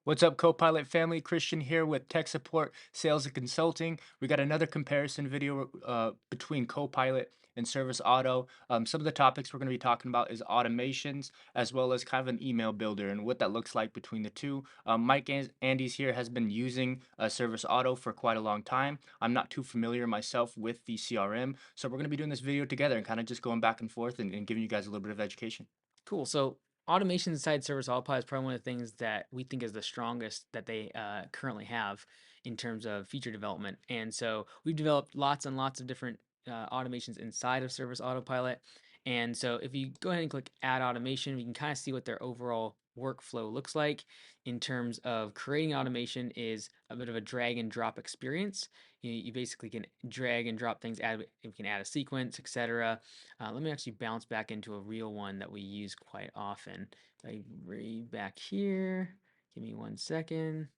What's up, Copilot family? Christian here with tech support, sales, and consulting. We got another comparison video between Copilot and Service Auto. Some of the topics we're going to be talking about is automations, as well as kind of an email builder and what that looks like between the two. Andy's here has been using Service Auto for quite a long time. I'm not too familiar myself with the CRM, so we're going to be doing this video together and kind of just going back and forth and giving you guys a little bit of education. Cool. So automation inside Service Autopilot is probably one of the things that we think is the strongest that they currently have in terms of feature development. And so we've developed lots and lots of different automations inside of Service Autopilot. And so if you go ahead and click Add Automation, we can kind of see what their overall workflow looks like in terms of creating automation is a bit of a drag and drop experience. You basically can drag and drop things, you can add a sequence, etc. Let me actually bounce back into a real one that we use quite often. If I read back here, give me 1 second.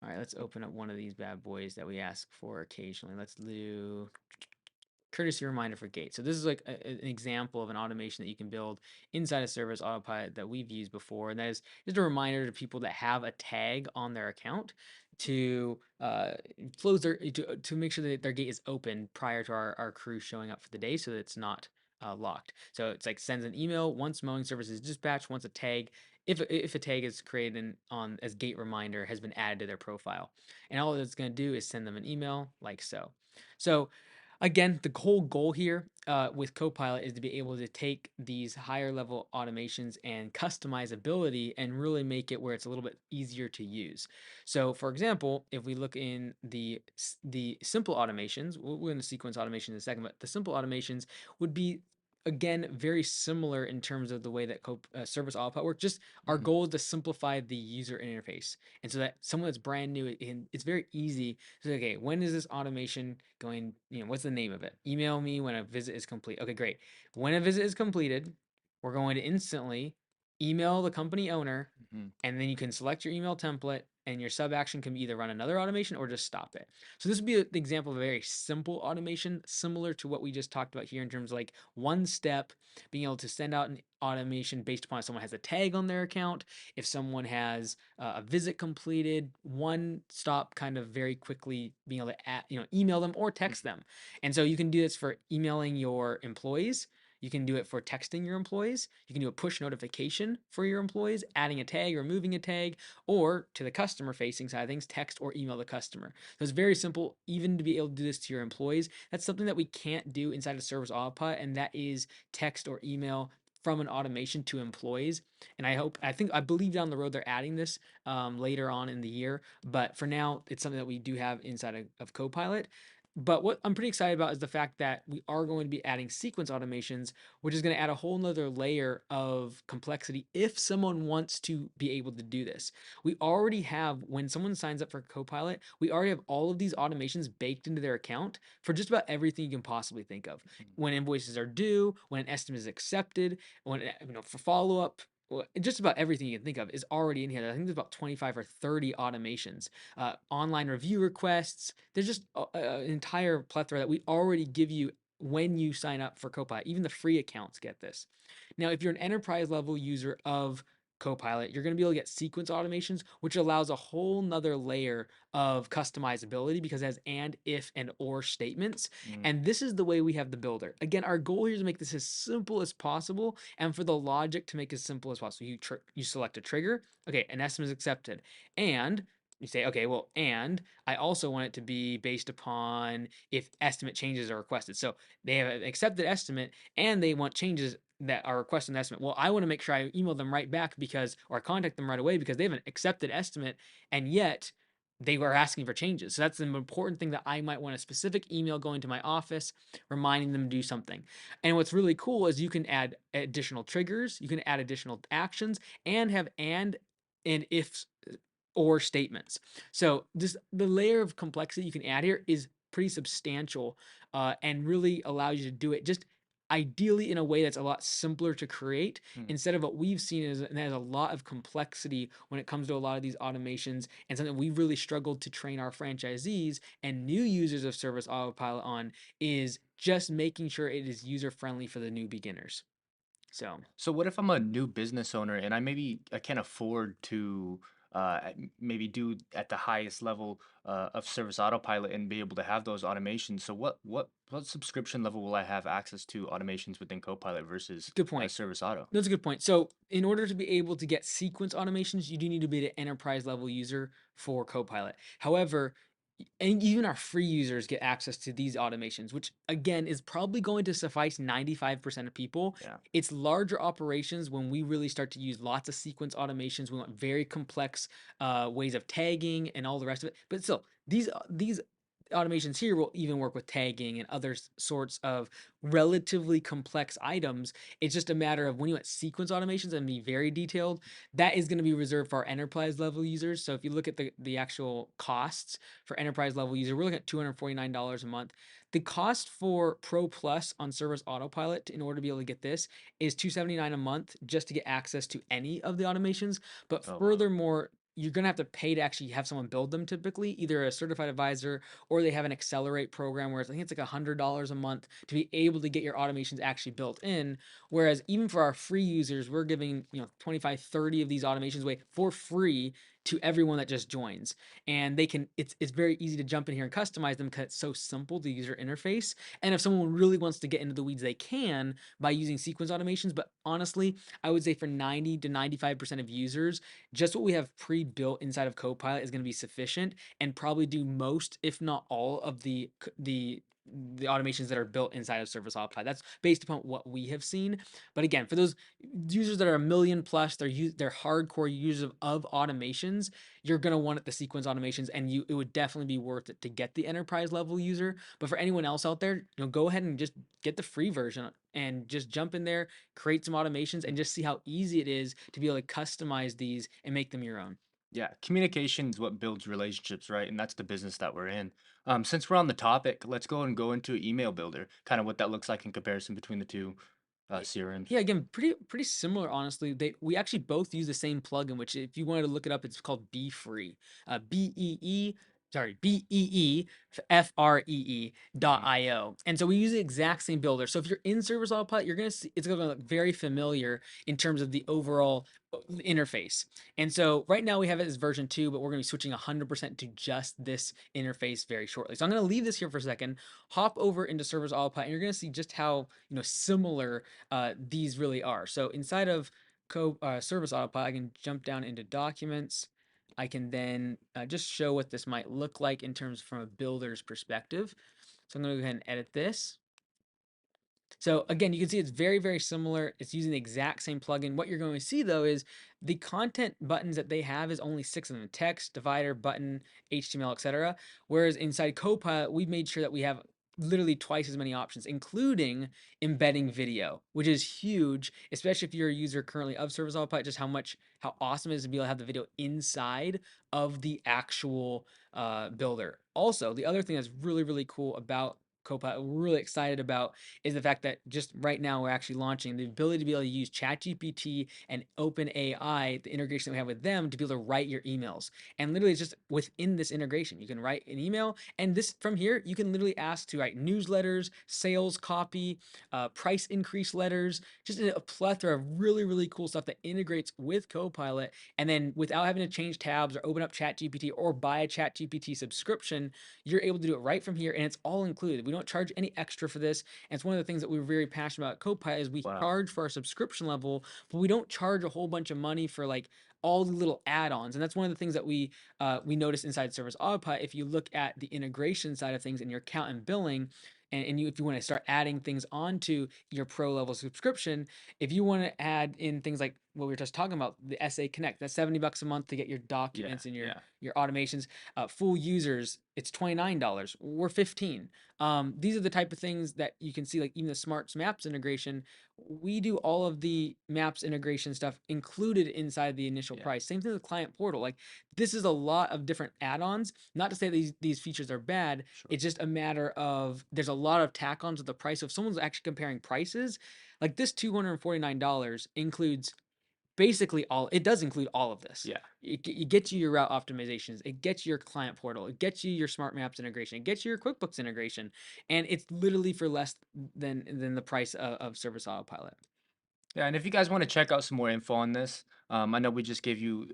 All right, let's open up one of these bad boys that we ask for occasionally. Let's do courtesy reminder for gate. So this is like an example of an automation that you can build inside a Service Autopilot that we've used before, and that is just a reminder to people that have a tag on their account to close to make sure that their gate is open prior to our crew showing up for the day, so that it's not locked. So it's like sends an email once mowing service is dispatched, once a tag. If a tag is created on as gate reminder has been added to their profile, and all it's going to do is send them an email like so. So again, the whole goal here with Copilot is to be able to take these higher level automations and customizability and really make it where it's a little bit easier to use. So, for example, if we look in the simple automations, we're going to sequence automation in a second, but the simple automations would be again very similar in terms of the way that Service Autopilot works. Just our Mhm. goal is to simplify the user interface, and so that someone that's brand new, it's very easy. So, okay, when is this automation going? What's the name of it? Email me when a visit is complete. Okay, great. When a visit is completed, we're going to instantly email the company owner, Mhm. and then you can select your email template, and your sub action can either run another automation or just stop it. So this would be an example of a very simple automation, similar to what we just talked about here in terms of like one step, being able to send out an automation based upon if someone has a tag on their account, if someone has a visit completed, one stop kind of very quickly being able to email them or text them. And so you can do this for emailing your employees. You can do it for texting your employees. You can do a push notification for your employees, adding a tag, removing a tag, or to the customer facing side of things, text or email the customer. So it's very simple, even to be able to do this to your employees. That's something that we can't do inside of Service Autopilot, and that is text or email from an automation to employees. And I believe down the road they're adding this later on in the year. But for now, it's something that we do have inside of Copilot. But what I'm pretty excited about is the fact that we are going to be adding sequence automations, which is going to add a whole nother layer of complexity if someone wants to be able to do this. We already have, when someone signs up for Copilot, we already have all of these automations baked into their account for just about everything you can possibly think of. Mhm. When invoices are due, when an estimate is accepted, when for follow up, well, just about everything you can think of is already in here. I think there's about 25 or 30 automations, online review requests. There's just an entire plethora that we already give you when you sign up for Copilot. Even the free accounts get this. Now, if you're an enterprise level user of Copilot, you're going to be able to get sequence automations, which allows a whole nother layer of customizability because it has and, if, and or statements. Mhm. And this is the way we have the builder. Again, our goal here is to make this as simple as possible and for the logic to make as simple as possible. You select a trigger. Okay, an estimate is accepted. And you say, okay, well, and I also want it to be based upon if estimate changes are requested. So they have an accepted estimate and they want changes that are requesting an estimate. Well, I want to make sure I email them right back or I contact them right away because they have an accepted estimate and yet they were asking for changes. So that's an important thing that I might want a specific email going to my office reminding them to do something. And what's really cool is you can add additional triggers, you can add additional actions, and have and if or statements. So just the layer of complexity you can add here is pretty substantial and really allows you to do it just ideally in a way that's a lot simpler to create Mhm. instead of what we've seen is and there's a lot of complexity when it comes to a lot of these automations and something we've really struggled to train our franchisees and new users of Service Autopilot on is just making sure it is user friendly for the new beginners. So So what if I'm a new business owner and I can't afford to maybe do at the highest level of service autopilot and be able to have those automations. So what subscription level will I have access to automations within Copilot versus Good point. Service Auto? That's a good point. So, in order to be able to get sequence automations, you do need to be an enterprise level user for Copilot. However, and even our free users get access to these automations, which again is probably going to suffice 95% of people. Yeah. It's larger operations when we really start to use lots of sequence automations. We want very complex ways of tagging and all the rest of it. But still, these automations here will even work with tagging and other sorts of relatively complex items. It's just a matter of when you want sequence automations and be very detailed, that is going to be reserved for our enterprise level users. So if you look at the actual costs for enterprise level user, we're looking at $249 a month. The cost for Pro Plus on Service Autopilot in order to be able to get this is $279 a month just to get access to any of the automations. But Oh wow. furthermore, you're going to have to pay to actually have someone build them typically, either a certified advisor or they have an accelerate program where I think it's like $100 a month to be able to get your automations actually built in. Whereas even for our free users, we're giving 25, 30 of these automations away for free to everyone that just joins. And they can it's very easy to jump in here and customize them because it's so simple, the user interface. And if someone really wants to get into the weeds, they can by using sequence automations. But honestly, I would say for 90 to 95% of users, just what we have pre-built inside of Copilot is going to be sufficient and probably do most, if not all, of the automations that are built inside of Service Autopilot. That's based upon what we have seen. But again, for those users that are a million plus, they're hardcore users of automations. You're gonna want the sequence automations, and it would definitely be worth it to get the enterprise level user. But for anyone else out there, go ahead and just get the free version and just jump in there, create some automations, and just see how easy it is to be able to customize these and make them your own. Yeah, communication is what builds relationships, right? And that's the business that we're in. Since we're on the topic, let's go into email builder, kind of what that looks like in comparison between the two Y- CRMs. Yeah, again, pretty similar, honestly. We actually both use the same plugin, which if you wanted to look it up, it's called Be Free. Mhm. BEE.io. And so we use the exact same builder. So if you're in Service Autopilot, you're gonna see it's gonna look very familiar in terms of the overall interface. And so right now we have it as version 2, but we're gonna be switching 100% to just this interface very shortly. So I'm gonna leave this here for a second, hop over into Service Autopilot, and you're gonna see just how similar these really are. So inside of Service Autopilot, I can jump down into Documents. I can then just show what this might look like in terms from a builder's perspective. So I'm going to go ahead and edit this. So again, you can see it's very, very similar. It's using the exact same plugin. What you're going to see though is the content buttons that they have is only 6 of them: text, divider, button, HTML, etc. Whereas inside Copilot, we've made sure that we have literally twice as many options, including embedding video, which is huge, especially if you're a user currently of Service Autopilot, just how awesome it is to be able to have the video inside of the actual builder. Also, the other thing that's really, really cool about Copilot, we're really excited about is the fact that just right now we're actually launching the ability to be able to use ChatGPT and OpenAI, the integration that we have with them, to be able to write your emails. And literally, it's just within this integration, you can write an email, and this from here, you can literally ask to write newsletters, sales copy, price increase letters, just a plethora of really, really cool stuff that integrates with Copilot. And then without having to change tabs or open up ChatGPT or buy a ChatGPT subscription, you're able to do it right from here, and it's all included. We don't charge any extra for this. And it's one of the things that we're very passionate about at Copilot is we Wow. charge for our subscription level, but we don't charge a whole bunch of money for like all the little add-ons. And that's one of the things that we notice inside Service Autopilot. If you look at the integration side of things in your account and billing, and if you want to start adding things onto your pro level subscription, if you want to add in things like what we were just talking about, the SA Connect, that's $70 a month to get your Yeah, documents and your yeah. your automations. Full users, it's $29. We're 15. These are the type of things that you can see, like even the Smart Maps integration. We do all of the Maps integration stuff included inside the initial Yeah, price. Same thing with Client Portal. Like this is a lot of different add-ons. Not to say these features are bad. sure. It's just a matter of there's a lot of tack-ons with the price. So if someone's actually comparing prices, like this $249 includes basically all it does include all of this. Yeah. It gets you your route optimizations, it gets you your client portal, it gets you your smart maps integration, it gets you your QuickBooks integration, and it's literally for less than the price of Service Autopilot. Yeah, and if you guys want to check out some more info on this, I know we just gave you,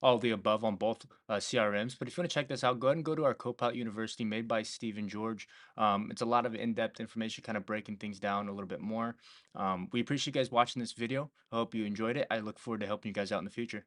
all the above on both CRMs. But if you want to check this out, go ahead and go to our Copilot University made by Stephen George. It's a lot of in-depth information, kind of breaking things down a little bit more. We appreciate you guys watching this video. I hope you enjoyed it. I look forward to helping you guys out in the future.